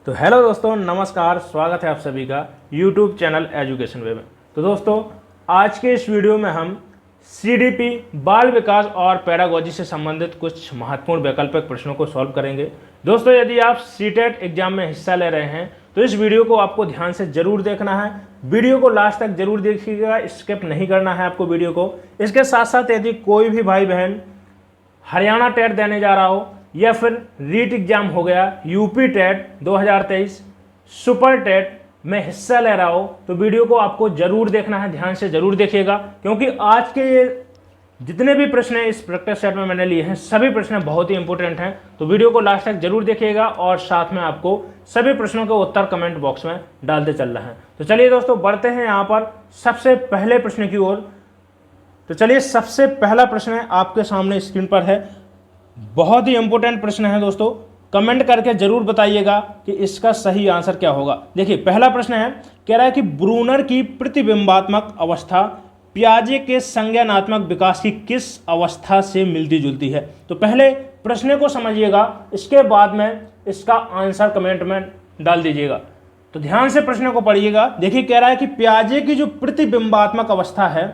तो हेलो दोस्तों, नमस्कार। स्वागत है आप सभी का यूट्यूब चैनल एजुकेशन वे में। तो दोस्तों, आज के इस वीडियो में हम सीडीपी, बाल विकास और पैडागोजी से संबंधित कुछ महत्वपूर्ण वैकल्पिक प्रश्नों को सॉल्व करेंगे। दोस्तों, यदि आप सीटेट एग्जाम में हिस्सा ले रहे हैं तो इस वीडियो को आपको ध्यान से जरूर देखना है। वीडियो को लास्ट तक जरूर देखिएगा, स्किप नहीं करना है आपको वीडियो को। इसके साथ साथ यदि कोई भी भाई बहन हरियाणा टेट देने जा रहा हो या फिर रीट एग्जाम हो गया, यूपी टेट 2023, सुपर टेट में हिस्सा ले रहा हो, तो वीडियो को आपको जरूर देखना है, ध्यान से जरूर देखिएगा। क्योंकि आज के ये जितने भी प्रश्न हैं इस प्रैक्टिस सेट में मैंने लिए हैं, सभी प्रश्न बहुत ही इंपॉर्टेंट हैं। तो वीडियो को लास्ट तक जरूर देखिएगा और साथ में आपको सभी प्रश्नों के उत्तर कमेंट बॉक्स में डालते चल रहे हैं। तो चलिए दोस्तों, बढ़ते हैं यहाँ पर सबसे पहले प्रश्न की ओर। तो चलिए, सबसे पहला प्रश्न आपके सामने स्क्रीन पर है। बहुत ही इंपॉर्टेंट प्रश्न है दोस्तों, कमेंट करके जरूर बताइएगा कि इसका सही आंसर क्या होगा। देखिए, पहला प्रश्न है, कह रहा है कि ब्रूनर की प्रतिबिंबात्मक अवस्था पियाजे के संज्ञानात्मक विकास की किस अवस्था से मिलती जुलती है। तो पहले प्रश्न को समझिएगा, इसके बाद में इसका आंसर कमेंट में डाल दीजिएगा। तो ध्यान से प्रश्न को पढ़िएगा। देखिए, कह रहा है कि पियाजे की जो प्रतिबिंबात्मक अवस्था है,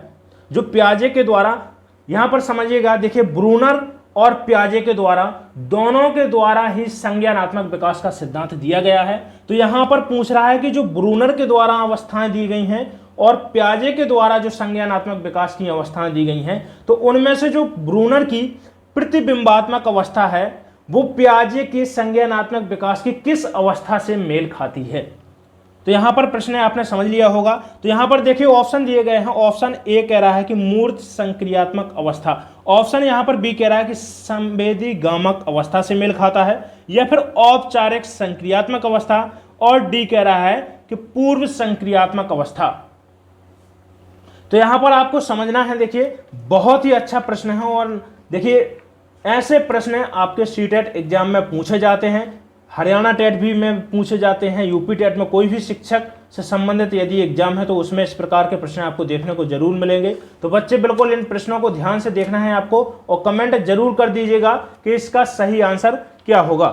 जो पियाजे के द्वारा, यहां पर समझिएगा, देखिए ब्रूनर और पियाजे के द्वारा, दोनों के द्वारा ही संज्ञानात्मक विकास का सिद्धांत दिया गया है। तो यहां पर पूछ रहा है कि जो ब्रूनर के द्वारा अवस्थाएं दी गई हैं और पियाजे के द्वारा जो संज्ञानात्मक विकास की अवस्थाएं दी गई हैं, तो उनमें से जो ब्रूनर की प्रतिबिंबात्मक अवस्था है वो पियाजे के संज्ञानात्मक विकास की किस अवस्था से मेल खाती है। तो यहां पर प्रश्न आपने समझ लिया होगा। तो यहां पर देखिए ऑप्शन दिए गए हैं। ऑप्शन ए कह रहा है कि मूर्त संक्रियात्मक अवस्था, ऑप्शन यहां पर बी कह रहा है कि संवेदी गामक अवस्था से मेल खाता है, या फिर औपचारिक संक्रियात्मक अवस्था, और डी कह रहा है कि पूर्व संक्रियात्मक अवस्था। तो यहां पर आपको समझना है। देखिए, बहुत ही अच्छा प्रश्न है और देखिए ऐसे प्रश्न आपके सीटेट एग्जाम में पूछे जाते हैं, हरियाणा टेट भी में पूछे जाते हैं, यूपी टेट में कोई भी शिक्षक से संबंधित यदि एग्जाम है तो उसमें इस प्रकार के प्रश्न आपको देखने को जरूर मिलेंगे। तो बच्चे बिल्कुल इन प्रश्नों को ध्यान से देखना है आपको और कमेंट जरूर कर दीजिएगा कि इसका सही आंसर क्या होगा।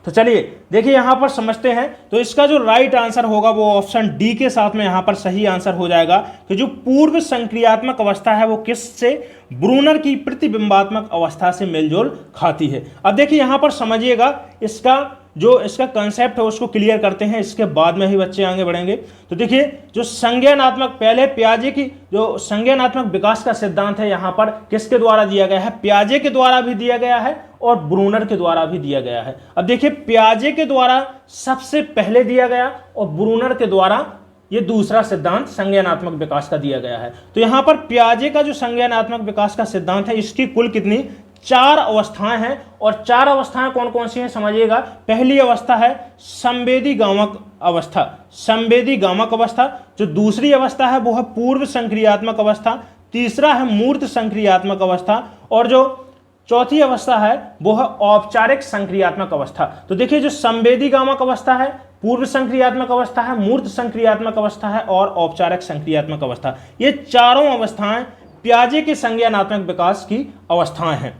तो चलिए देखिए, यहां पर समझते हैं। तो इसका जो राइट आंसर होगा वो ऑप्शन डी के साथ में यहां पर सही आंसर हो जाएगा कि जो पूर्व संक्रियात्मक अवस्था है वो किससे, ब्रूनर की प्रतिबिंबात्मक अवस्था से मेलजोल खाती है। अब देखिए यहां पर समझिएगा, इसका कंसेप्ट है उसको क्लियर करते हैं, इसके बाद में ही बच्चे आगे बढ़ेंगे। तो देखिए, जो संज्ञानात्मक, पहले पियाजे की जो संज्ञानात्मक विकास का सिद्धांत है यहां पर किसके द्वारा दिया गया है, पियाजे के द्वारा भी दिया गया है और ब्रूनर के द्वारा भी दिया गया है। अब देखिए, पियाजे के द्वारा सबसे पहले दिया गया और ब्रूनर के द्वारा ये दूसरा सिद्धांत संज्ञानात्मक विकास का दिया गया है। तो यहां पर पियाजे का जो संज्ञानात्मक विकास का सिद्धांत है, इसकी कुल कितनी 4 अवस्थाएं हैं। और 4 अवस्थाएं कौन कौन सी हैं समझिएगा। पहली अवस्था है संवेदी गामक अवस्था, संवेदी गामक अवस्था। जो दूसरी अवस्था है वो है पूर्व संक्रियात्मक अवस्था, तीसरा है मूर्त संक्रियात्मक अवस्था, और जो चौथी अवस्था है वो है औपचारिक संक्रियात्मक अवस्था। तो देखिए, जो संवेदी गामक अवस्था है, पूर्व संक्रियात्मक अवस्था है, मूर्त संक्रियात्मक अवस्था है और औपचारिक संक्रियात्मक अवस्था, ये चारों अवस्थाएं पियाजे के संज्ञानात्मक विकास की अवस्थाएं हैं।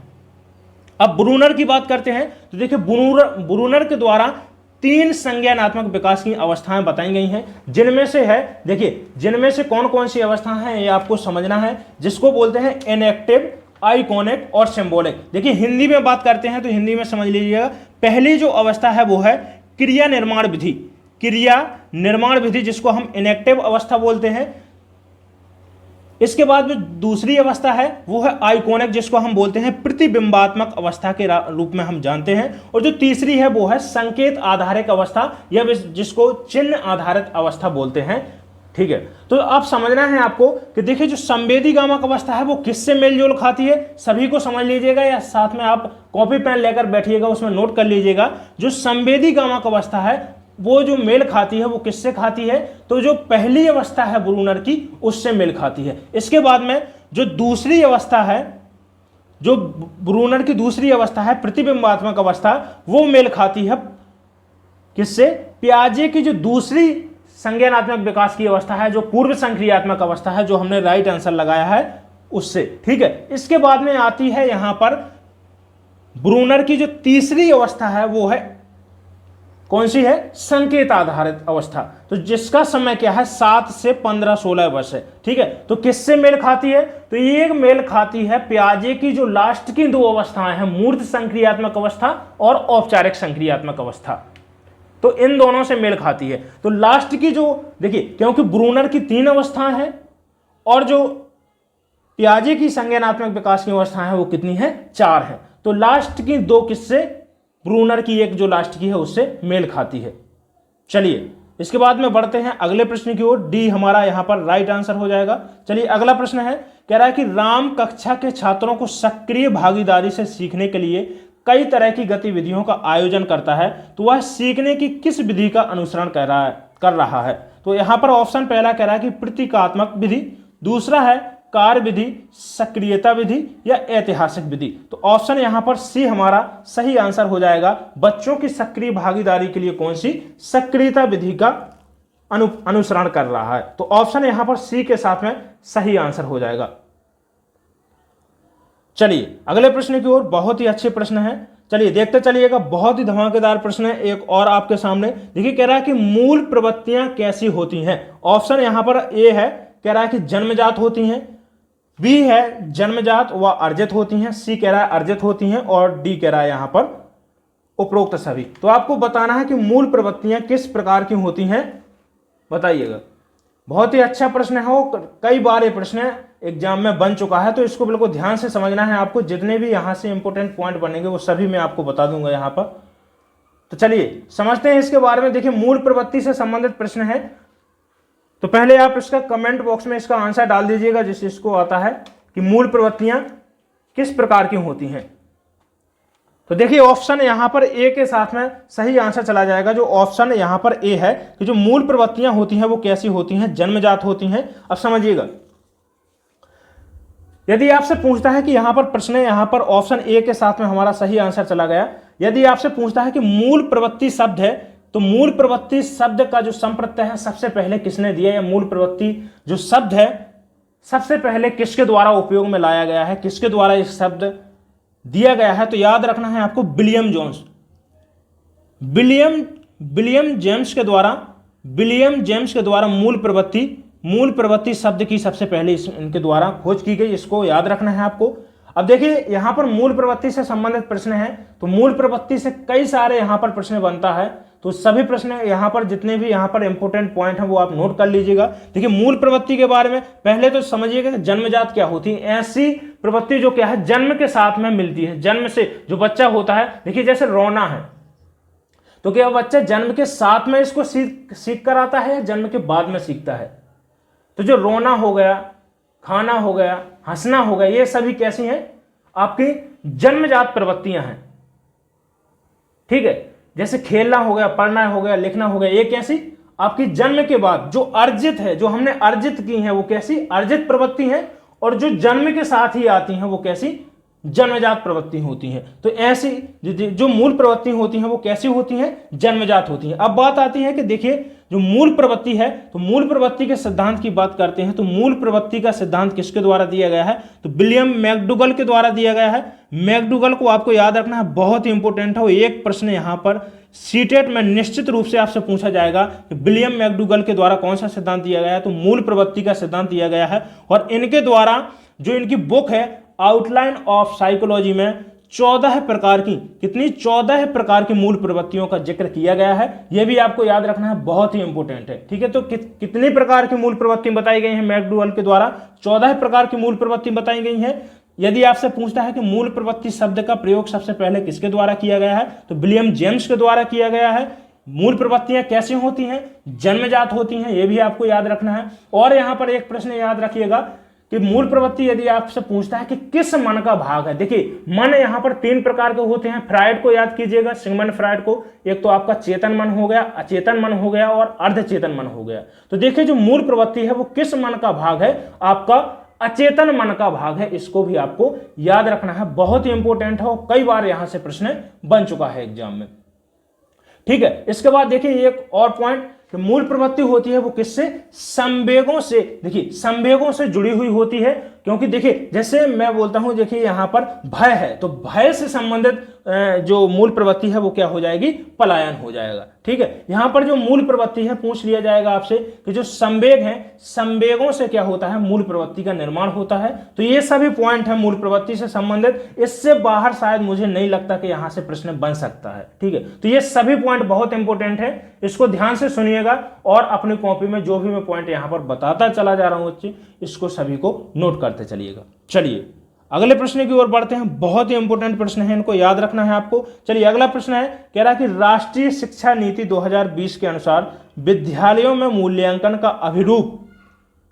अब ब्रूनर की बात करते हैं। तो देखिए, ब्रूनर के द्वारा 3 संज्ञानात्मक विकास की अवस्थाएं बताई गई हैं, जिनमें से है, देखिए जिनमें से कौन कौन सी अवस्थाएं हैं ये आपको समझना है, जिसको बोलते हैं इनएक्टिव, आइकॉनिक और सिंबॉलिक। देखिए, हिंदी में बात करते हैं तो हिंदी में समझ लीजिएगा। पहली जो अवस्था है वो है क्रिया निर्माण विधि, क्रिया निर्माण विधि जिसको हम इनएक्टिव अवस्था बोलते हैं। इसके बाद जो दूसरी अवस्था है वो है आइकॉनिक, जिसको हम बोलते हैं प्रतिबिंबात्मक अवस्था के रूप में हम जानते हैं। और जो तीसरी है वो है संकेत आधारित अवस्था, या जिसको चिन्ह आधारित अवस्था बोलते हैं। ठीक है, तो अब समझना है आपको कि देखिए, जो संवेदी गामक अवस्था है वो किससे मेलजोल खाती है, सभी को समझ लीजिएगा या साथ में आप कॉपी पेन लेकर बैठिएगा, उसमें नोट कर लीजिएगा। जो संवेदी गामक अवस्था है वो जो मेल खाती है वो किससे खाती है, तो जो पहली अवस्था है ब्रूनर की उससे मेल खाती है। इसके बाद में जो दूसरी अवस्था है, जो ब्रूनर की दूसरी अवस्था है प्रतिबिंबात्मक अवस्था, वो मेल खाती है किससे, पियाजे की जो दूसरी संज्ञानात्मक विकास की अवस्था है, जो पूर्व संक्रियात्मक अवस्था है, जो हमने राइट आंसर लगाया है उससे। ठीक है, इसके बाद में आती है यहां पर ब्रूनर की जो तीसरी अवस्था है वो है कौन सी है, संकेत आधारित अवस्था। तो जिसका समय क्या है 7 से 15-16 वर्ष है। ठीक है, तो किससे मेल खाती है, तो ये मेल खाती है पियाजे की जो लास्ट की 2 अवस्थाएं हैं, मूर्त संक्रियात्मक अवस्था और औपचारिक संक्रियात्मक अवस्था, तो इन दोनों से मेल खाती है। तो लास्ट की जो देखिए, क्योंकि ब्रूनर की 3 अवस्थाएं हैं और जो पियाजे की संज्ञानात्मक विकास की अवस्थाएं हैं वो कितनी है, 4 है। तो लास्ट की 2 किससे, ब्रूनर की एक जो लास्ट की है उससे मेल खाती है। चलिए इसके बाद में बढ़ते हैं अगले प्रश्न की ओर। डी हमारा यहां पर राइट आंसर हो जाएगा। चलिए अगला प्रश्न है, कह रहा है कि राम कक्षा के छात्रों को सक्रिय भागीदारी से सीखने के लिए कई तरह की गतिविधियों का आयोजन करता है, तो वह सीखने की किस विधि का अनुसरण कर रहा है। तो यहां पर ऑप्शन पहला कह रहा है कि प्रतीकात्मक विधि, दूसरा है कार्य विधि, सक्रियता विधि या ऐतिहासिक विधि। तो ऑप्शन यहां पर सी हमारा सही आंसर हो जाएगा। बच्चों की सक्रिय भागीदारी के लिए कौन सी, सक्रियता विधि का अनुसरण कर रहा है। तो ऑप्शन यहां पर सी के साथ में सही आंसर हो जाएगा। चलिए अगले प्रश्न की ओर, बहुत ही अच्छे प्रश्न है, चलिए देखते चलिएगा, बहुत ही धमाकेदार प्रश्न है एक और आपके सामने। देखिए कह रहा है कि मूल प्रवृत्तियां कैसी होती हैं। ऑप्शन यहां पर ए है, कह रहा है कि जन्मजात होती हैं, बी है जन्मजात व अर्जित होती हैं, सी कह रहा है अर्जित होती हैं और डी कह रहा है यहां पर उपरोक्त सभी। तो आपको बताना है कि मूल प्रवृत्तियां किस प्रकार की होती हैं, बताइएगा। बहुत ही अच्छा प्रश्न है, वो कई बार ये प्रश्न एग्जाम में बन चुका है, तो इसको बिल्कुल ध्यान से समझना है आपको। जितने भी यहां से इंपॉर्टेंट पॉइंट बनेंगे वो सभी मैं आपको बता दूंगा यहां पर। तो चलिए समझते हैं इसके बारे में। देखिए मूल प्रवृत्ति से संबंधित प्रश्न है, तो पहले आप इसका कमेंट बॉक्स में इसका आंसर डाल दीजिएगा जिसको आता है कि मूल प्रवृत्तियां किस प्रकार की होती हैं। तो देखिए ऑप्शन यहां पर ए के साथ में सही आंसर चला जाएगा। जो ऑप्शन यहां पर ए है कि जो मूल प्रवृत्तियां होती हैं वो कैसी होती हैं, जन्मजात होती हैं। अब समझिएगा, यदि आपसे पूछता है कि यहां पर प्रश्न यहां पर ऑप्शन ए के साथ में हमारा सही आंसर चला गया। यदि आपसे पूछता है कि मूल प्रवृत्ति शब्द है, तो मूल प्रवृत्ति शब्द का जो संप्रत्यय है सबसे पहले किसने दिया, या मूल प्रवृत्ति जो शब्द है सबसे पहले किसके द्वारा उपयोग में लाया गया है, किसके द्वारा यह शब्द दिया गया है। तो याद रखना है आपको विलियम जेम्स के द्वारा मूल प्रवृत्ति शब्द की सबसे पहले इनके द्वारा खोज की गई। इसको याद रखना है आपको। अब देखिए यहां पर मूल प्रवृत्ति से संबंधित प्रश्न है, तो मूल प्रवृत्ति से कई सारे यहां पर प्रश्न बनता है। तो सभी प्रश्न यहां पर जितने भी यहां पर इंपॉर्टेंट पॉइंट हैं वो आप नोट कर लीजिएगा। देखिए मूल प्रवृत्ति के बारे में पहले तो समझिएगा जन्मजात क्या होती है। ऐसी प्रवृत्ति जो क्या है जन्म के साथ में मिलती है, जन्म से जो बच्चा होता है। देखिए जैसे रोना है, तो क्या बच्चा जन्म के साथ में इसको सीख कर आता है या जन्म के बाद में सीखता है। तो जो रोना हो गया, खाना हो गया, हंसना हो गया, ये सभी कैसी हैं, आपकी जन्मजात प्रवृत्तियां हैं। ठीक है, जैसे खेलना हो गया, पढ़ना हो गया, लिखना हो गया, ये कैसी आपकी जन्म के बाद जो अर्जित है, जो हमने अर्जित की है वो कैसी अर्जित प्रवृत्ति है। और जो जन्म के साथ ही आती हैं वो कैसी जन्मजात प्रवृत्ति होती हैं। तो ऐसी जो मूल प्रवृत्ति होती हैं वो कैसी होती हैं, जन्मजात होती हैं। अब बात आती है कि देखिए जो मूल प्रवृत्ति है, तो मूल प्रवृत्ति के सिद्धांत की बात करते हैं। तो मूल प्रवृत्ति का सिद्धांत किसके द्वारा दिया गया है, तो विलियम मैकडूगल के द्वारा दिया गया है। मैकडूगल को आपको याद रखना है, बहुत ही इंपॉर्टेंट है। एक प्रश्न यहां पर सीटेट में निश्चित रूप से आपसे पूछा जाएगा कि विलियम मैकडूगल के द्वारा कौन सा सिद्धांत दिया गया है, तो मूल प्रवृत्ति का सिद्धांत दिया गया है। और इनके द्वारा जो इनकी बुक है आउटलाइन ऑफ साइकोलॉजी में 14 प्रकार की, कितनी 14 प्रकार की मूल प्रवृत्तियों का जिक्र किया गया है। यह भी आपको याद रखना है, बहुत ही इंपॉर्टेंट है। ठीक है, तो कितनी प्रकार की मूल प्रवृत्ति बताई गई हैं मैकडूगल के द्वारा, 14 प्रकार की मूल प्रवृत्ति बताई गई हैं। यदि आपसे पूछता है कि मूल प्रवृत्ति शब्द का प्रयोग सबसे पहले किसके द्वारा किया गया है, तो विलियम जेम्स के द्वारा किया गया है। मूल प्रवृत्तियां कैसी होती हैं, जन्मजात होती हैं, यह भी आपको याद रखना है। और यहां पर एक प्रश्न याद रखिएगा कि मूल प्रवृत्ति यदि आपसे पूछता है कि किस मन का भाग है। देखिए मन यहां पर 3 प्रकार के होते हैं। फ्राइड को याद कीजिएगा, सिगमंड फ्राइड को। एक तो आपका चेतन मन हो गया, अचेतन मन हो गया और अर्धचेतन मन हो गया। तो देखिए जो मूल प्रवृत्ति है वो किस मन का भाग है, आपका अचेतन मन का भाग है। इसको भी आपको याद रखना है, बहुत ही इंपॉर्टेंट है और कई बार यहां से प्रश्न बन चुका है एग्जाम में। ठीक है, इसके बाद देखिए एक और पॉइंट, मूल प्रवृत्ति होती है वो किससे, संवेगों से। देखिए संवेगों से जुड़ी हुई होती है, क्योंकि देखिए जैसे मैं बोलता हूं, देखिए यहां पर भय है, तो भय से संबंधित जो मूल प्रवृत्ति है वो क्या हो जाएगी, पलायन हो जाएगा। ठीक है, यहां पर जो मूल प्रवृत्ति है पूछ लिया जाएगा आपसे कि जो संवेग है, संवेगों से क्या होता है, मूल प्रवृत्ति का निर्माण होता है। तो ये सभी पॉइंट है मूल प्रवृत्ति से संबंधित, इससे बाहर शायद मुझे नहीं लगता कि यहां से प्रश्न बन सकता है। ठीक है, तो ये सभी पॉइंट बहुत इंपॉर्टेंट है, इसको ध्यान से सुनिएगा और अपनी कॉपी में जो भी मैं पॉइंट यहां पर बताता चला जा रहा हूं बच्चे, इसको सभी को नोट करते चलिएगा। चलिए अगले प्रश्न की ओर बढ़ते हैं, बहुत ही इंपॉर्टेंट प्रश्न है, इनको याद रखना है आपको। चलिए अगला प्रश्न है, कह रहा है कि राष्ट्रीय शिक्षा नीति 2020 के अनुसार विद्यालयों में मूल्यांकन का अभिरूप,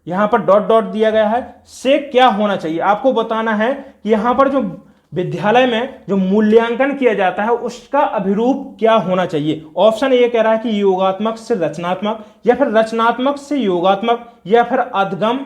यहां पर डॉट डॉट दिया गया है, से क्या होना चाहिए। आपको बताना है कि यहां पर जो विद्यालय में जो मूल्यांकन किया जाता है उसका अभिरूप क्या होना चाहिए। ऑप्शन ए कह रहा है कि योगात्मक से रचनात्मक, या फिर रचनात्मक से योगात्मक, या फिर अधगम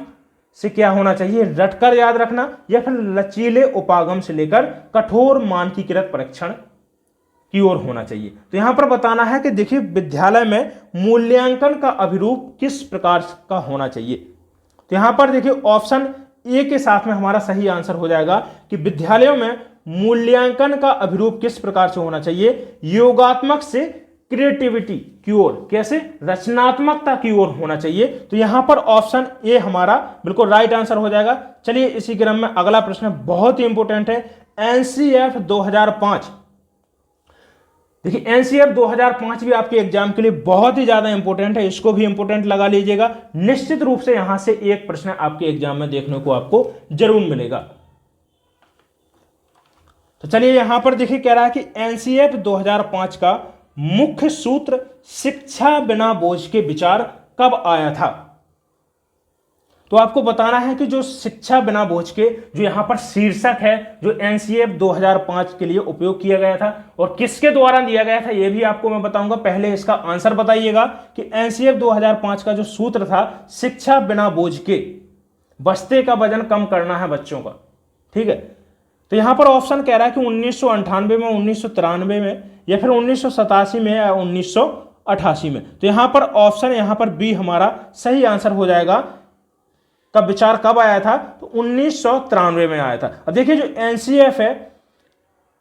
से क्या होना चाहिए, रटकर याद रखना, या फिर लचीले उपागम से लेकर कठोर मानकीकृत परीक्षण की ओर होना चाहिए। तो यहां पर बताना है कि देखिए विद्यालय में मूल्यांकन का अभिरूप किस प्रकार का होना चाहिए। तो यहां पर देखिए ऑप्शन ए के साथ में हमारा सही आंसर हो जाएगा कि विद्यालयों में मूल्यांकन का अभिरूप किस प्रकार से होना चाहिए, योगात्मक से क्रिएटिविटी की ओर, कैसे, रचनात्मकता की ओर होना चाहिए। तो यहां पर ऑप्शन ए हमारा बिल्कुल राइट आंसर हो जाएगा। चलिए इसी क्रम में अगला प्रश्न बहुत ही इंपॉर्टेंट है, एनसीएफ 2005। देखिए एनसीएफ 2005 भी आपके एग्जाम के लिए बहुत ही ज्यादा इंपॉर्टेंट है, इसको भी इंपॉर्टेंट लगा लीजिएगा। निश्चित रूप से यहां से एक प्रश्न आपके एग्जाम में देखने को आपको जरूर मिलेगा। तो चलिए यहां पर देखिए कह रहा है कि एनसीएफ 2005 का मुख्य सूत्र शिक्षा बिना बोझ के विचार कब आया था। तो आपको बताना है कि जो शिक्षा बिना बोझ के, जो यहां पर शीर्षक है, जो एनसीएफ 2005 के लिए उपयोग किया गया था और किसके द्वारा दिया गया था, यह भी आपको मैं बताऊंगा। पहले इसका आंसर बताइएगा कि एनसीएफ 2005 का जो सूत्र था, शिक्षा बिना बोझ के, बस्ते का वजन कम करना है बच्चों का। ठीक है, तो यहां पर ऑप्शन कह रहा है कि 1998 में, 1993 में, या फिर 1987 में, या 1988 में। तो यहां पर ऑप्शन, यहां पर बी हमारा सही आंसर हो जाएगा। कब विचार कब आया था, तो 1993 में आया था। अब देखिए जो एनसीएफ है,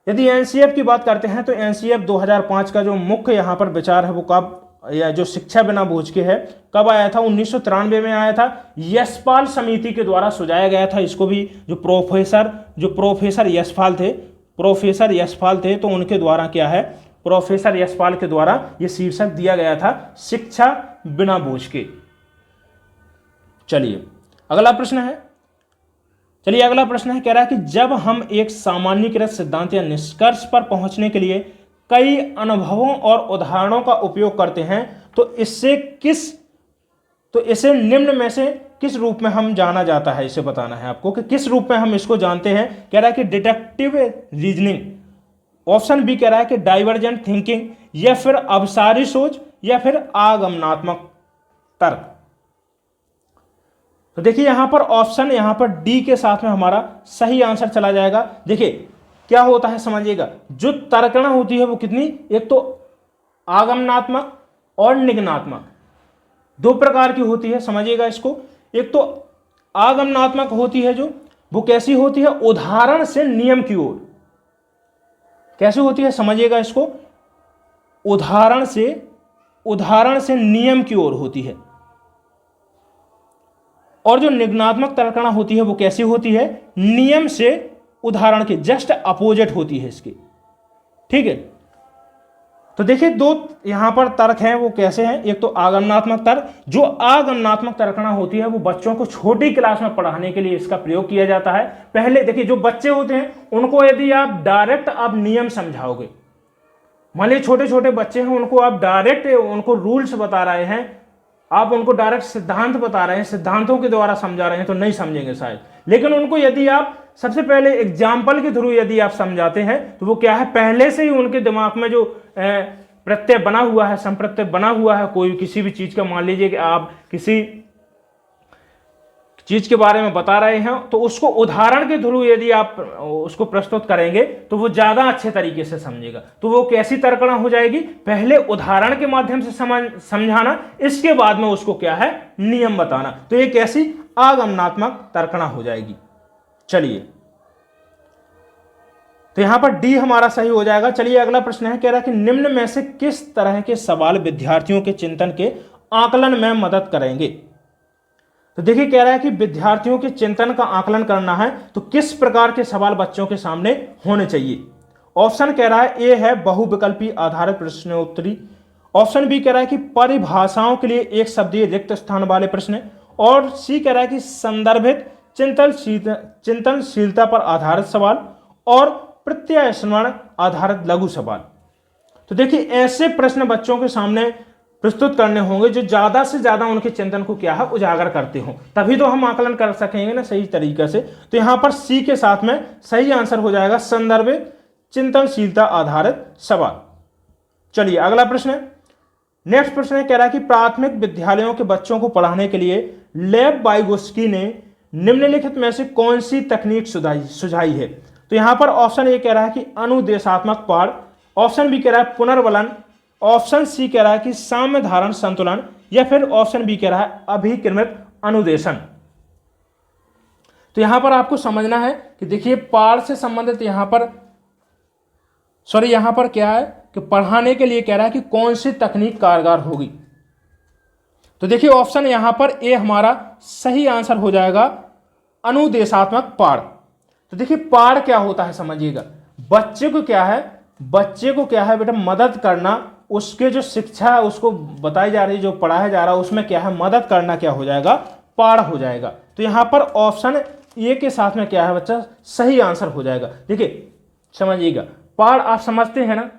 यदि एनसीएफ की बात करते हैं तो एनसीएफ 2005 का जो मुख्य यहां पर विचार है वो कब, या जो शिक्षा बिना बोझ के है, कब आया था, 1993 में आया था। यशपाल समिति के द्वारा सुझाया गया था। इसको भी जो प्रोफेसर यशपाल थे, तो उनके द्वारा क्या है, प्रोफेसर यशपाल के द्वारा यह शीर्षक दिया गया था, शिक्षा बिना बोझ के। चलिए अगला प्रश्न है, कह रहा है कि जब हम एक सामान्यीकृत सिद्धांत या निष्कर्ष पर पहुंचने के लिए कई अनुभवों और उदाहरणों का उपयोग करते हैं तो इसे निम्न में से किस रूप में हम जाना जाता है, इसे बताना है आपको कि किस रूप में हम इसको जानते हैं। कह रहा है कि डिडक्टिव रीजनिंग, ऑप्शन बी कह रहा है कि डाइवर्जेंट थिंकिंग, या फिर अवसारी सोच, या फिर आगमनात्मक तर्क। तो देखिए यहां पर ऑप्शन, यहां पर डी के साथ में हमारा सही आंसर चला जाएगा। देखिए क्या होता है समझिएगा, जो तर्कणा होती है वो कितनी, एक तो आगमनात्मक और निगमनात्मक, दो प्रकार की होती है, समझिएगा इसको। एक तो आगमनात्मक होती है, जो वो कैसी होती है, उदाहरण से नियम की ओर। कैसे होती है समझिएगा इसको, उदाहरण से नियम की ओर होती है। और जो निगमनात्मक तर्कणा होती है वो कैसी होती है, नियम से उदाहरण के जस्ट अपोजिट होती है इसके। ठीक है, तो देखिए दो यहां पर तर्क हैं, वो कैसे हैं। एक तो आगमनात्मक तर्क, जो आगमनात्मक तर्कणा होती है वो बच्चों को छोटी क्लास में पढ़ाने के लिए इसका प्रयोग किया जाता है। पहले देखिए जो बच्चे होते हैं उनको यदि आप डायरेक्ट आप नियम समझाओगे, मान लीजिए छोटे छोटे बच्चे हैं, उनको आप डायरेक्ट उनको रूल्स बता रहे हैं, आप उनको डायरेक्ट सिद्धांत बता रहे हैं, सिद्धांतों के द्वारा समझा रहे हैं, तो नहीं समझेंगे शायद। लेकिन उनको यदि आप सबसे पहले एग्जाम्पल के थ्रू यदि आप समझाते हैं तो वो क्या है, पहले से ही उनके दिमाग में जो प्रत्यय बना हुआ है, संप्रत्यय बना हुआ है, कोई किसी भी चीज का, मान लीजिए कि आप किसी चीज के बारे में बता रहे हैं तो उसको उदाहरण के थ्रू यदि आप उसको प्रस्तुत करेंगे तो वो ज्यादा अच्छे तरीके से समझेगा। तो वो कैसी तर्कणा हो जाएगी, पहले उदाहरण के माध्यम से समझाना, इसके बाद में उसको क्या है, नियम बताना। तो ये कैसी आगमनात्मक तर्कणा हो जाएगी। चलिए तो यहां पर डी हमारा सही हो जाएगा। चलिए अगला प्रश्न है, कह रहा है कि निम्न में से किस तरह के सवाल विद्यार्थियों के चिंतन के आकलन में मदद करेंगे। तो देखिए कह रहा है कि विद्यार्थियों के चिंतन का आकलन करना है तो किस प्रकार के सवाल बच्चों के सामने होने चाहिए। ऑप्शन कह रहा है ए है बहुविकल्पी आधारित प्रश्नोत्तरी, ऑप्शन बी कह रहा है कि परिभाषाओं के लिए एक शब्दीय रिक्त स्थान वाले प्रश्न, और सी कह रहा है कि संदर्भित चिंतनशीलता पर आधारित सवाल और प्रत्यय स्मरण आधारित लघु सवाल। तो देखिए ऐसे प्रश्न बच्चों के सामने प्रस्तुत करने होंगे जो ज्यादा से ज्यादा उनके चिंतन को क्या है उजागर करते हो, तभी तो हम आकलन कर सकेंगे ना सही तरीके से। तो यहां पर सी के साथ में सही आंसर हो जाएगा संदर्भित चिंतनशीलता आधारित सवाल। चलिए अगला प्रश्न है, नेक्स्ट प्रश्न है, कह रहा है कि प्राथमिक विद्यालयों के बच्चों को पढ़ाने के लिए लेव वाइगोस्की ने निम्नलिखित में से कौन सी तकनीक सुझाई है। तो यहां पर ऑप्शन ए कह रहा है कि अनुदेशात्मक पाठ, ऑप्शन बी कह रहा है पुनर्वलन, ऑप्शन सी कह रहा है कि साम्य धारण संतुलन, या फिर ऑप्शन बी कह रहा है अभिक्रमित अनुदेशन। तो यहां पर आपको समझना है कि देखिए पाठ से संबंधित यहां पर क्या है कि पढ़ाने के लिए कह रहा है कि कौन सी तकनीक कारगर होगी। तो देखिए ऑप्शन यहां पर ए हमारा सही आंसर हो जाएगा अनुदेशात्मक पाठ। तो देखिए पाठ क्या होता है समझिएगा, बच्चे को क्या है बेटा मदद करना, उसके जो शिक्षा है उसको बताई जा रही है, जो पढ़ाया जा रहा है उसमें क्या है मदद करना, क्या हो जाएगा पाठ हो जाएगा। तो यहां पर ऑप्शन ए के साथ में क्या है बच्चा सही आंसर हो जाएगा। देखिए समझिएगा पाठ आप समझते हैं ना,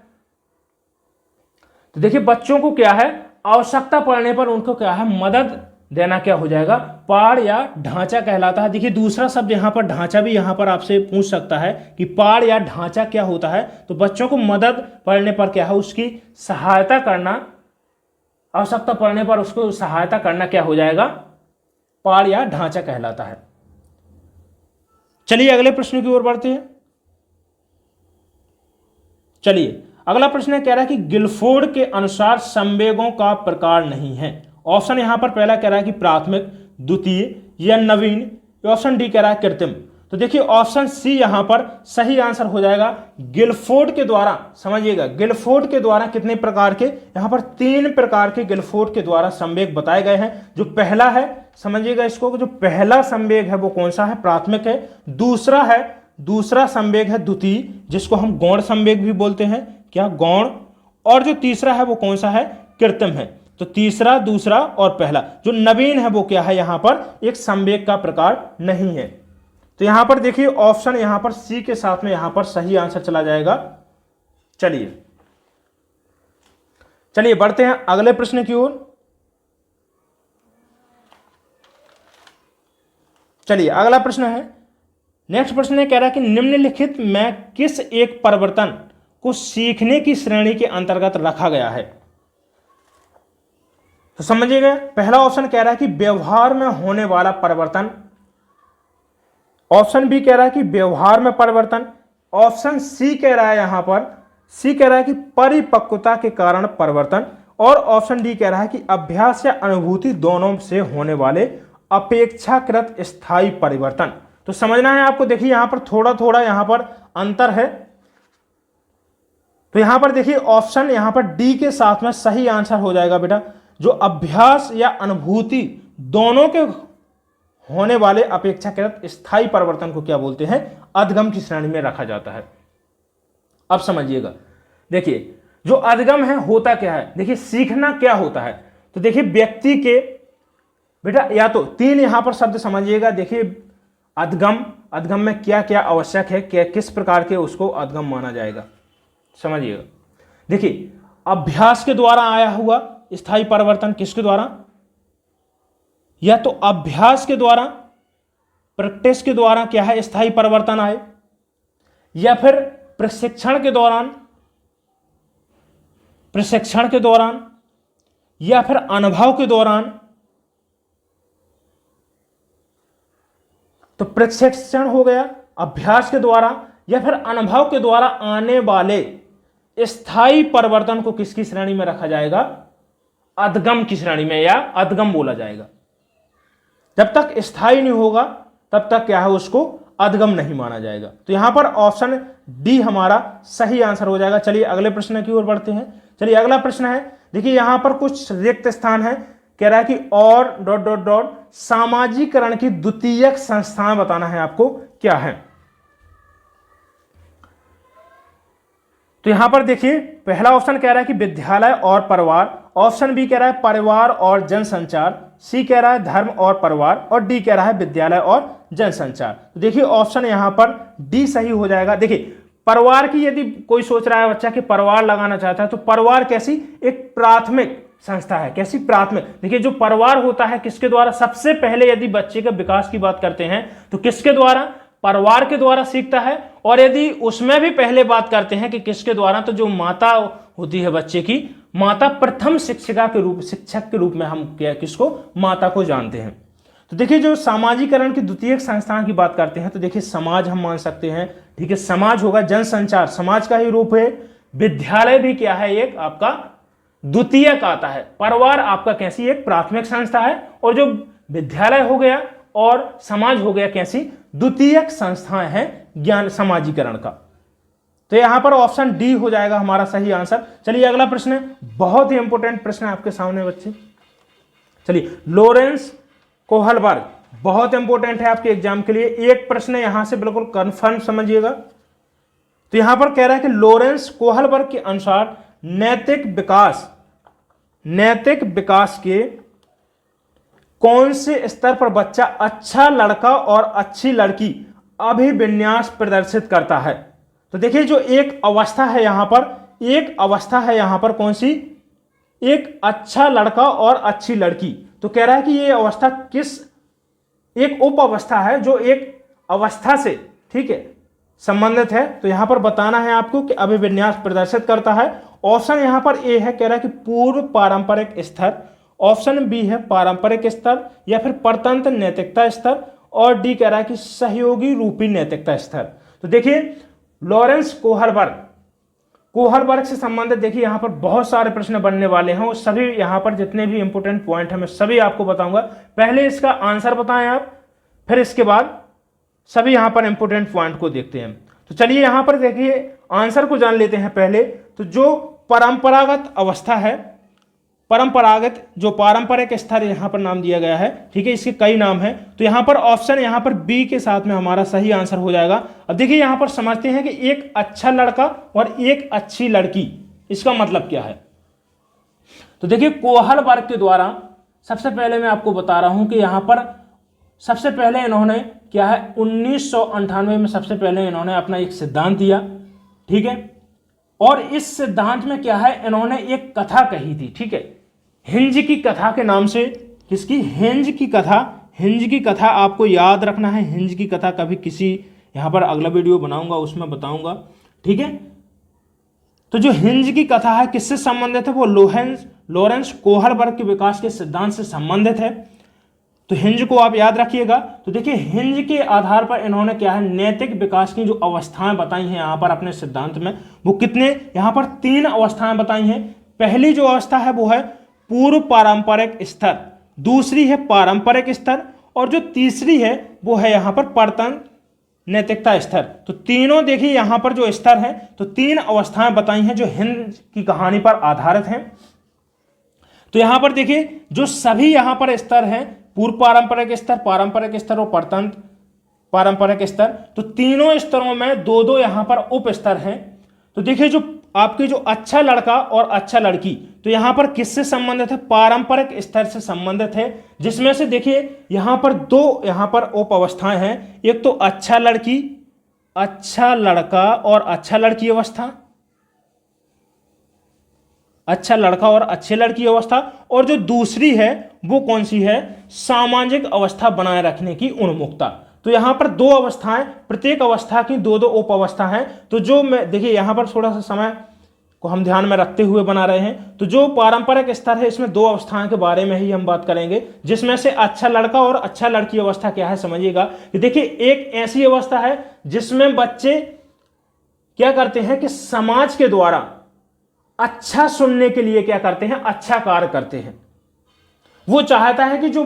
तो देखिए बच्चों को क्या है आवश्यकता पड़ने पर उनको क्या है मदद देना, क्या हो जाएगा पाठ या ढांचा कहलाता है। देखिए दूसरा शब्द यहां पर ढांचा भी यहां पर आपसे पूछ सकता है कि पाठ या ढांचा क्या होता है। तो बच्चों को मदद पड़ने पर क्या है उसकी सहायता करना, आवश्यकता पड़ने पर उसको सहायता करना क्या हो जाएगा पाठ या ढांचा कहलाता है। चलिए अगले प्रश्न की ओर बढ़ते हैं। चलिए अगला प्रश्न कह रहा है कि गिलफोर्ड के अनुसार संवेगों का प्रकार नहीं है। ऑप्शन यहां पर पहला कह रहा है कि प्राथमिक, द्वितीय या नवीन, ऑप्शन डी कह रहा है कृत्रिम। तो देखिए ऑप्शन सी यहां पर सही आंसर हो जाएगा। गिलफोर्ड के द्वारा समझिएगा, गिलफोर्ड के द्वारा कितने प्रकार के, यहां पर 3 प्रकार के गिलफोर्ड के द्वारा संवेग बताए गए हैं। जो पहला है समझिएगा इसको, जो पहला संवेग है वो कौन सा है प्राथमिक है, दूसरा संवेग है द्वितीय जिसको हम गौण संवेग भी बोलते हैं, क्या गौण, और जो तीसरा है वो कौन सा है कृत्रिम है। तो तीसरा, दूसरा और पहला। जो नवीन है वो क्या है यहां पर एक संवेग का प्रकार नहीं है। तो यहां पर देखिए ऑप्शन यहां पर सी के साथ में यहां पर सही आंसर चला जाएगा। चलिए बढ़ते हैं अगले प्रश्न की ओर। चलिए अगला प्रश्न है, नेक्स्ट प्रश्न है, कह रहा है कि निम्नलिखित में किस एक परिवर्तन को सीखने की श्रेणी के अंतर्गत रखा गया है। तो समझिएगा पहला ऑप्शन कह रहा है कि व्यवहार में होने वाला परिवर्तन, ऑप्शन बी कह रहा है कि व्यवहार में परिवर्तन, ऑप्शन सी कह रहा है यहां पर सी कह रहा है कि परिपक्वता के कारण परिवर्तन, और ऑप्शन डी कह रहा है कि अभ्यास या अनुभूति दोनों से होने वाले अपेक्षाकृत स्थायी परिवर्तन। तो समझना है आपको, देखिए यहां पर थोड़ा थोड़ा यहां पर अंतर है। तो यहां पर देखिए ऑप्शन यहां पर डी के साथ में सही आंसर हो जाएगा बेटा। जो अभ्यास या अनुभूति दोनों के होने वाले अपेक्षाकृत स्थायी परिवर्तन को क्या बोलते हैं अधगम की श्रेणी में रखा जाता है। अब समझिएगा, देखिए जो अधगम है होता क्या है, देखिए सीखना क्या होता है। तो देखिए व्यक्ति के बेटा या तो 3 यहां पर शब्द समझिएगा। देखिए अधगम में क्या क्या आवश्यक है, क्या किस प्रकार के उसको अधगम माना जाएगा समझिएगा। देखिए अभ्यास के द्वारा आया हुआ स्थायी परिवर्तन किसके द्वारा, या तो अभ्यास के द्वारा, प्रैक्टिस के द्वारा क्या है स्थायी परिवर्तन आए, या फिर प्रशिक्षण के दौरान, या फिर अनुभव के दौरान। तो प्रशिक्षण हो गया अभ्यास के द्वारा, या फिर अनुभव के द्वारा आने वाले स्थायी परिवर्तन को किसकी श्रेणी में रखा जाएगा अधगम की श्रेणी में, या अधगम बोला जाएगा। जब तक स्थायी नहीं होगा तब तक क्या है उसको अधगम नहीं माना जाएगा। तो यहां पर ऑप्शन डी हमारा सही आंसर हो जाएगा। चलिए अगले प्रश्न की ओर बढ़ते हैं। चलिए अगला प्रश्न है, देखिए यहां पर कुछ रिक्त स्थान है, कह रहा है कि और डॉट डॉट डॉट सामाजिकरण की द्वितीयक संस्थाएं बताना है आपको, क्या है। तो यहां पर देखिए पहला ऑप्शन कह रहा है कि विद्यालय और परिवार, ऑप्शन बी कह रहा है परिवार और जनसंचार, सी कह रहा है धर्म और परिवार, और डी कह रहा है विद्यालय और जनसंचार। तो देखिए ऑप्शन यहां पर डी सही हो जाएगा। देखिए परिवार की, यदि कोई सोच रहा है बच्चा कि परिवार लगाना चाहता है, तो परिवार कैसी एक प्राथमिक संस्था है, कैसी प्राथमिक। देखिए जो परिवार होता है किसके द्वारा, सबसे पहले यदि बच्चे के विकास की बात करते हैं तो किसके द्वारा, परिवार के द्वारा सीखता है। और यदि उसमें भी पहले बात करते हैं कि किसके द्वारा, तो जो माता होती है बच्चे की, माता प्रथम शिक्षिका के रूप, शिक्षक के रूप में हम क्या किसको, माता को जानते हैं। तो देखिए जो सामाजिकरण की द्वितीयक संस्थान की बात करते हैं तो देखिए समाज हम मान सकते हैं, ठीक है, समाज होगा, जनसंचार समाज का ही रूप है, विद्यालय भी क्या है एक आपका द्वितीयक आता है, परिवार आपका कैसी एक प्राथमिक संस्था है, और जो विद्यालय हो गया और समाज हो गया कैसी द्वितीयक संस्थाएं हैं ज्ञान सामाजिकरण का। तो यहां पर ऑप्शन डी हो जाएगा हमारा सही आंसर। चलिए अगला प्रश्न है, बहुत ही इंपॉर्टेंट प्रश्न है आपके सामने बच्चे। चलिए लोरेंस कोहलबर्ग, बहुत इंपॉर्टेंट है आपके एग्जाम के लिए, एक प्रश्न यहां से बिल्कुल कंफर्म समझिएगा। तो यहां पर कह रहा है कि लोरेंस कोहलबर्ग के अनुसार नैतिक विकास के कौन से स्तर पर बच्चा अच्छा लड़का और अच्छी लड़की अभिविन्यास प्रदर्शित करता है। तो देखिए जो एक अवस्था है यहां पर, कौन सी, एक अच्छा लड़का और अच्छी लड़की। तो कह रहा है कि ये अवस्था किस, एक उप अवस्था है जो एक अवस्था से, ठीक है, संबंधित है। तो यहां पर बताना है आपको कि अभिविन्यास प्रदर्शित करता है। ऑप्शन यहां पर ए है, कह रहा है कि पूर्व पारंपरिक स्तर, ऑप्शन बी है पारंपरिक स्तर या फिर परतंत्र नैतिकता स्तर, और डी कह रहा है कि सहयोगी रूपी नैतिकता स्तर। तो देखिए लॉरेंस कोहलबर्ग से संबंधित देखिए यहां पर बहुत सारे प्रश्न बनने वाले हैं, और सभी यहां पर जितने भी इंपोर्टेंट पॉइंट हैं मैं सभी आपको बताऊंगा। पहले इसका आंसर बताएं आप, फिर इसके बाद सभी यहां पर इंपोर्टेंट पॉइंट को देखते हैं। तो चलिए यहां पर देखिए आंसर को जान लेते हैं पहले। तो जो परंपरागत अवस्था है, जो पारंपरिक स्तर यहां पर नाम दिया गया है, ठीक है, इसके कई नाम हैं। तो यहां पर ऑप्शन यहां पर बी के साथ में हमारा सही आंसर हो जाएगा। अब देखिए यहां पर समझते हैं कि एक अच्छा लड़का और एक अच्छी लड़की, इसका मतलब क्या है। तो देखिए कोहलबर्ग के द्वारा सबसे पहले मैं आपको बता रहा हूं कि यहां पर सबसे पहले इन्होंने क्या है 1998 में सबसे पहले इन्होंने अपना एक सिद्धांत दिया, ठीक है, और इस सिद्धांत में क्या है इन्होंने एक कथा कही थी, ठीक है, हिंज की कथा के नाम से। किसकी, हिंज की कथा आपको याद रखना है। हिंज की कथा कभी किसी यहां पर अगला वीडियो बनाऊंगा उसमें बताऊंगा, ठीक है। तो जो हिंज की कथा है किससे संबंधित है, वो लॉरेंस कोहलबर्ग के विकास के सिद्धांत से संबंधित है। तो हिंज को आप याद रखिएगा। तो देखिए हिंज के आधार पर इन्होंने क्या है नैतिक विकास की जो अवस्थाएं बताई हैं यहां पर अपने सिद्धांत में, वो कितने, यहां पर 3 अवस्थाएं बताई हैं। पहली जो अवस्था है वो है पूर्व पारंपरिक स्तर, दूसरी है पारंपरिक स्तर, और जो तीसरी है वो है यहां पर परतंत्र नैतिकता स्तर। तो तीनों देखिए यहां पर जो स्तर है, तो 3 अवस्थाएं बताई हैं जो हिंद की कहानी पर आधारित हैं। तो यहां पर देखिए जो सभी यहां पर स्तर हैं, पूर्व पारंपरिक स्तर और परतंत्र पारंपरिक स्तर, तो तीनों स्तरों में 2-2 यहां पर उप स्तर हैं। तो देखिए जो आपके जो अच्छा लड़का और अच्छा लड़की, तो यहां पर किससे संबंधित है, पारंपरिक स्तर से संबंधित है, जिसमें से देखिए यहां पर 2 यहां पर उप अवस्थाएं हैं, एक तो अच्छा लड़का और अच्छा लड़की अवस्था, अच्छा लड़का और अच्छी लड़की अवस्था, और जो दूसरी है वो कौन सी है, सामाजिक अवस्था बनाए रखने की उन्मुखता। तो यहां पर 2 अवस्थाएं, प्रत्येक अवस्था की 2-2 उप अवस्था हैं। तो जो मैं देखिए यहां पर थोड़ा सा समय को हम ध्यान में रखते हुए बना रहे हैं। तो जो पारंपरिक स्तर है इसमें 2 अवस्थाओं के बारे में ही हम बात करेंगे, जिसमें से अच्छा लड़का और अच्छा लड़की अवस्था क्या है समझिएगा। कि देखिए एक ऐसी अवस्था है जिसमें बच्चे क्या करते हैं कि समाज के द्वारा अच्छा सुनने के लिए क्या करते हैं, अच्छा कार्य करते हैं। वो चाहता है कि जो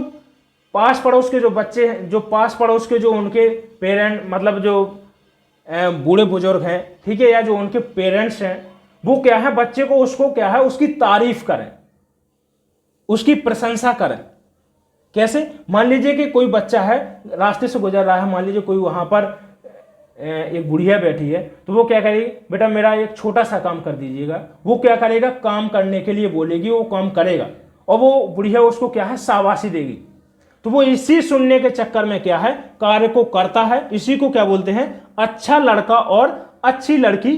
पास पड़ोस के जो बच्चे हैं, जो पास पड़ोस के जो उनके पेरेंट मतलब जो बूढ़े बुजुर्ग हैं, ठीक है, या जो उनके पेरेंट्स हैं, वो क्या है बच्चे को उसको क्या है उसकी तारीफ करें, उसकी प्रशंसा करें। कैसे? मान लीजिए कि कोई बच्चा है रास्ते से गुजर रहा है, मान लीजिए कोई वहां पर एक बुढ़िया बैठी है, तो वो क्या करेगी, बेटा मेरा एक छोटा सा काम कर दीजिएगा। वो क्या करेगा, काम करने के लिए बोलेगी, वो काम करेगा और वो बुढ़िया उसको क्या है शाबाशी देगी। तो वो इसी सुनने के चक्कर में क्या है कार्य को करता है। इसी को क्या बोलते हैं, अच्छा लड़का और अच्छी लड़की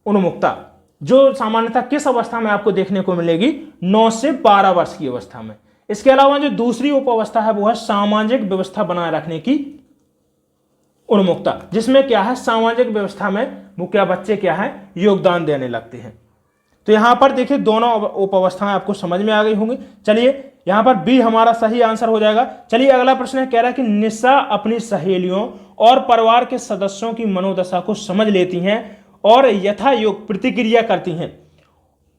उन्मुखता, जो सामान्यतः किस अवस्था में आपको देखने को मिलेगी, 9 से 12 वर्ष की अवस्था में। इसके अलावा जो दूसरी उप अवस्था है वो है सामाजिक व्यवस्था बनाए रखने की उन्मुखता, जिसमें क्या है सामाजिक व्यवस्था में वो क्या बच्चे क्या है योगदान देने लगते हैं। तो यहां पर देखिए दोनों उप अवस्थाएं आपको समझ में आ गई होंगी। चलिए यहां पर बी हमारा सही आंसर हो जाएगा। चलिए अगला प्रश्न है, कह रहा है कि निशा अपनी सहेलियों और परिवार के सदस्यों की मनोदशा को समझ लेती हैं और यथा योग प्रतिक्रिया करती हैं।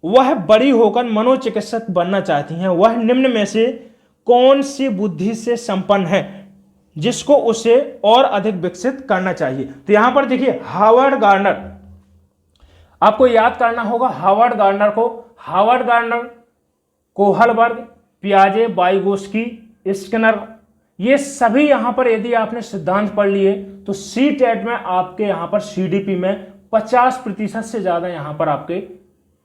वह बड़ी होकर मनोचिकित्सक बनना चाहती हैं। वह निम्न में से कौन सी बुद्धि से संपन्न है जिसको उसे और अधिक विकसित करना चाहिए? तो यहां पर देखिए हावर्ड गार्डनर, आपको याद करना होगा हावर्ड गार्डनर को। हावर्ड गार्डनर, कोहलबर्ग, पियाजे, वाइगोस्की, स्किनर, ये सभी यहां पर यदि आपने सिद्धांत पढ़ लिए तो सी टेट में आपके यहां पर सीडीपी में 50% से ज्यादा यहां पर आपके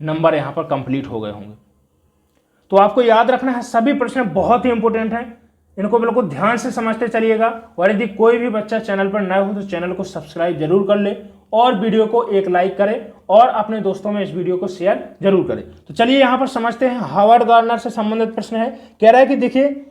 नंबर यहां पर कंप्लीट हो गए होंगे। तो आपको याद रखना है, सभी प्रश्न बहुत ही इंपॉर्टेंट हैं, इनको बिल्कुल ध्यान से समझते चलिएगा। और यदि कोई भी बच्चा चैनल पर नया हो तो चैनल को सब्सक्राइब जरूर कर ले और वीडियो को एक लाइक करें और अपने दोस्तों में इस वीडियो को शेयर जरूर करें। तो चलिए यहां पर समझते हैं, हावर्ड गार्डनर से संबंधित प्रश्न है। कह रहा है कि देखिए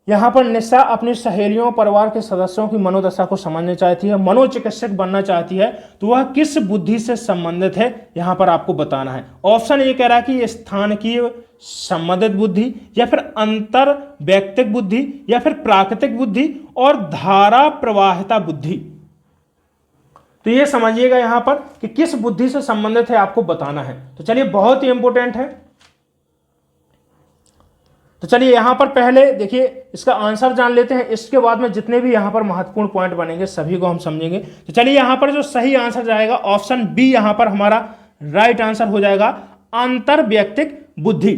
यहां पर निशा अपनी सहेलियों परिवार के सदस्यों की मनोदशा को समझना चाहती है, मनोचिकित्सक बनना चाहती है, तो वह किस बुद्धि से संबंधित है यहां पर आपको बताना है। ऑप्शन ये कह रहा है कि स्थानिकीय संबंधित बुद्धि या फिर अंतर वैयक्तिक बुद्धि या फिर प्राकृतिक बुद्धि और धारा प्रवाहिता बुद्धि। तो ये समझिएगा यहां पर कि किस बुद्धि से संबंधित है आपको बताना है। तो चलिए बहुत ही इंपॉर्टेंट है। तो चलिए यहां पर पहले देखिए इसका आंसर जान लेते हैं, इसके बाद में जितने भी यहां पर महत्वपूर्ण पॉइंट बनेंगे सभी को हम समझेंगे। तो चलिए यहां पर जो सही आंसर जाएगा ऑप्शन बी यहां पर हमारा राइट आंसर हो जाएगा, अंतर वैयक्तिक बुद्धि।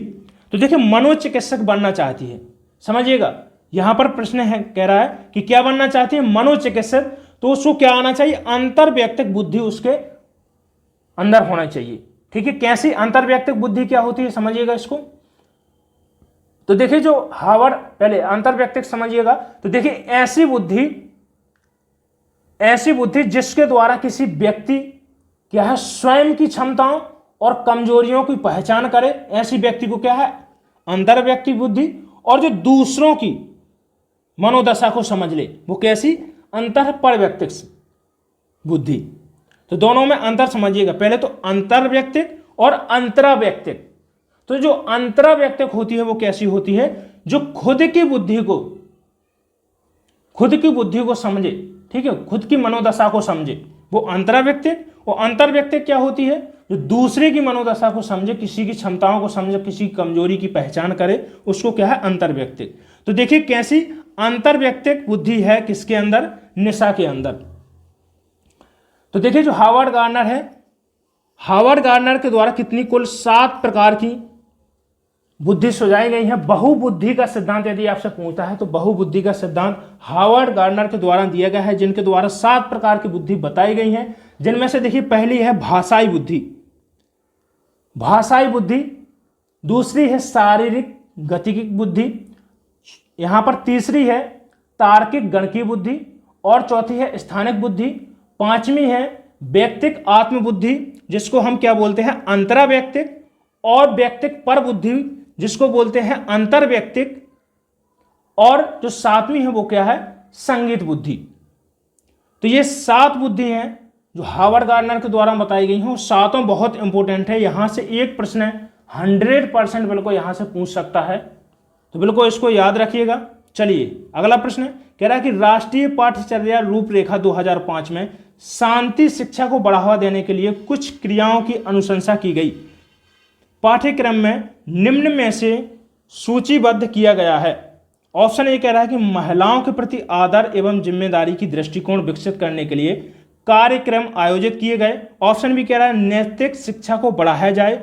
तो देखिए मनोचिकित्सक बनना चाहती है, समझिएगा यहां पर प्रश्न है, कह रहा है कि क्या बनना चाहती है, मनोचिकित्सक। तो उसको क्या आना चाहिए, अंतर वैयक्तिक बुद्धि उसके अंदर होना चाहिए। ठीक है, कैसी अंतर वैयक्तिक बुद्धि क्या होती है समझिएगा इसको। तो देखिए जो हावर्ड, पहले अंतर वैयक्तिक समझिएगा। तो देखिए ऐसी बुद्धि जिसके द्वारा किसी व्यक्ति क्या है स्वयं की क्षमताओं और कमजोरियों की पहचान करे, ऐसी व्यक्ति को क्या है अंतर वैयक्तिक बुद्धि। और जो दूसरों की मनोदशा को समझ ले, वो कैसी, अंतर परवैयक्तिक बुद्धि। तो दोनों में अंतर समझिएगा, पहले तो अंतर वैयक्तिक और अंतरा वैयक्तिक। तो जो अंतरा वैयक्तिक होती है वो कैसी होती है, जो खुद की बुद्धि को समझे, ठीक है, खुद की मनोदशा को समझे, वो अंतरा वैयक्तिक। और अंतर वैयक्तिक क्या होती है, जो दूसरे की मनोदशा को समझे, किसी की क्षमताओं को समझे, किसी की कमजोरी की पहचान करे, उसको क्या है अंतर वैयक्तिक। तो देखिए कैसी अंतर वैयक्तिक बुद्धि है किसके अंदर, निशा के अंदर। तो देखिए जो हावर्ड गार्डनर है, हावर्ड गार्डनर के द्वारा कितनी कुल 7 प्रकार की बुद्धि सुझाई गई है। बहुबुद्धि का सिद्धांत यदि आपसे पूछता है तो बहुबुद्धि का सिद्धांत हावर्ड गार्डनर के द्वारा दिया गया है, जिनके द्वारा 7 प्रकार की बुद्धि बताई गई है। जिनमें से देखिए पहली है भाषाई बुद्धि, दूसरी है शारीरिक गतिकी बुद्धि, यहां पर तीसरी है तार्किक गणकीय बुद्धि और चौथी है स्थानिक बुद्धि, पांचवी है व्यक्तिक आत्मबुद्धि जिसको हम क्या बोलते हैं अंतरा व्यक्तिक, और व्यक्तिक पर बुद्धि जिसको बोलते हैं अंतर व्यक्तिक, और जो 7वीं है वो क्या है संगीत बुद्धि। तो ये 7 बुद्धि हैं जो हावर्ड गार्डनर के द्वारा बताई गई हैं। सातों बहुत इंपॉर्टेंट है, यहां से एक प्रश्न है 100% बिल्कुल यहां से पूछ सकता है, तो बिल्कुल इसको याद रखिएगा। चलिए अगला प्रश्न कह रहा है कि राष्ट्रीय पाठ्यचर्या रूपरेखा 2005 में शांति शिक्षा को बढ़ावा देने के लिए कुछ क्रियाओं की अनुशंसा की गई। पाठ्यक्रम में निम्न में से सूचीबद्ध किया गया है। ऑप्शन ए कह रहा है कि महिलाओं के प्रति आदर एवं जिम्मेदारी की दृष्टिकोण विकसित करने के लिए कार्यक्रम आयोजित किए गए। ऑप्शन बी कह रहा है नैतिक शिक्षा को बढ़ाया जाए।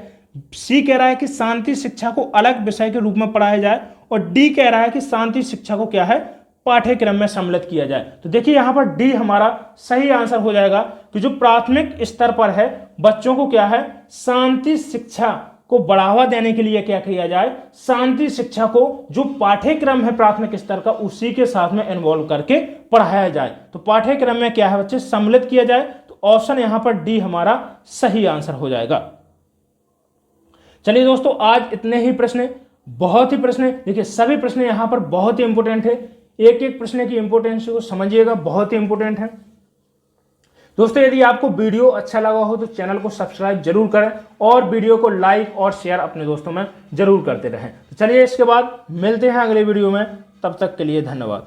सी कह रहा है कि शांति शिक्षा को अलग विषय के रूप में पढ़ाया जाए। और डी कह रहा है कि शांति शिक्षा को क्या है, पाठ्यक्रम में सम्मिलित किया जाए। तो देखिए यहां पर डी हमारा सही आंसर हो जाएगा कि जो प्राथमिक स्तर पर है बच्चों को क्या है, शांति शिक्षा को बढ़ावा देने के लिए क्या किया जाए, शांति शिक्षा को जो पाठ्यक्रम है प्राथमिक स्तर का उसी के साथ में इन्वॉल्व करके पढ़ाया जाए। तो पाठ्यक्रम में क्या है बच्चे, सम्मिलित किया जाए। तो ऑप्शन यहां पर डी हमारा सही आंसर हो जाएगा। चलिए दोस्तों, आज इतने ही प्रश्न, बहुत ही प्रश्न, देखिए सभी प्रश्न यहां पर बहुत ही इंपोर्टेंट है। एक एक प्रश्न की इंपोर्टेंस को समझिएगा, बहुत ही इंपोर्टेंट है दोस्तों। यदि आपको वीडियो अच्छा लगा हो तो चैनल को सब्सक्राइब जरूर करें और वीडियो को लाइक और शेयर अपने दोस्तों में जरूर करते रहें। तो चलिए इसके बाद मिलते हैं अगले वीडियो में, तब तक के लिए धन्यवाद।